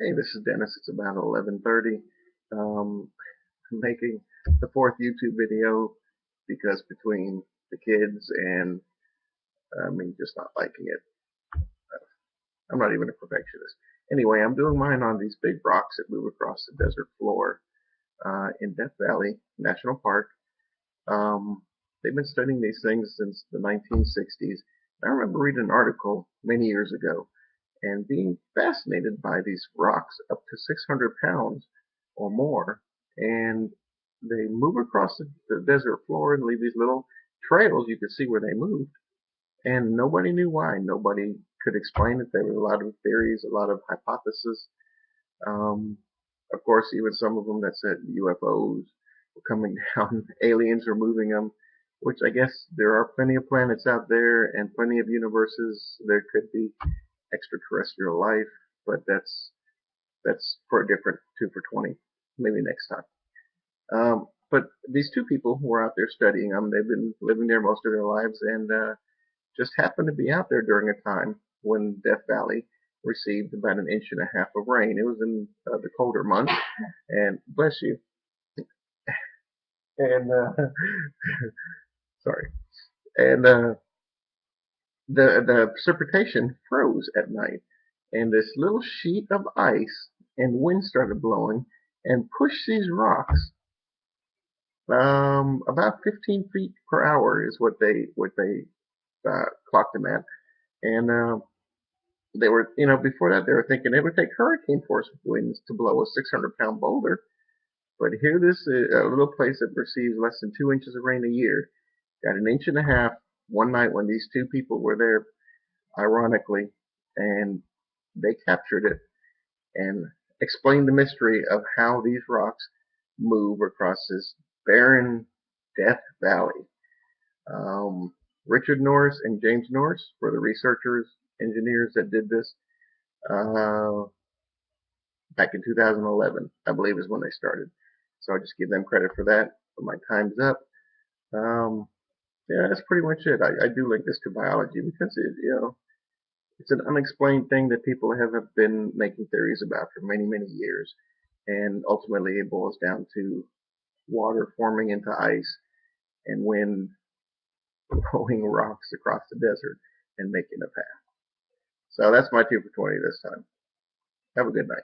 Hey, this is Dennis. It's about 11:30. I'm making the fourth YouTube video because between the kids and just not liking it, I'm not even a perfectionist. Anyway, I'm doing mine on these big rocks that move across the desert floor in Death Valley National Park. They've been studying these things since the 1960s. I remember reading an article many years ago and being fascinated by these rocks up to 600 pounds or more, and they move across the desert floor and leave these little trails. You could see where they moved, and nobody knew why. Nobody could explain it. There were a lot of theories, a lot of hypotheses. Um, of course, even some of them that said UFOs were coming down, aliens were moving them, which I guess there are plenty of planets out there and plenty of universes. There could be extraterrestrial life, but that's for a different 2 for 20, maybe next time. But these two people who were out there studying them, they've been living there most of their lives, and just happened to be out there during a time when Death Valley received about an inch and a half of rain. It was in the colder months, and bless you. And sorry. And the precipitation froze at night, and this little sheet of ice and wind started blowing and pushed these rocks about 15 feet per hour is what they clocked them at. And they were, before that they were thinking it would take hurricane force winds to blow a 600-pound boulder. But here, this a little place that receives less than 2 inches of rain a year got an inch and a half one night when these two people were there, ironically, and they captured it and explained the mystery of how these rocks move across this barren Death Valley. Richard Norris and James Norris were the researchers, engineers that did this uh, back in 2011, I believe is when they started. So I just give them credit for that. But my time's up. Um, yeah, that's pretty much it. I do link this to biology because it's an unexplained thing that people have been making theories about for many, many years. And ultimately it boils down to water forming into ice and wind blowing rocks across the desert and making a path. So that's my 2 for 20 this time. Have a good night.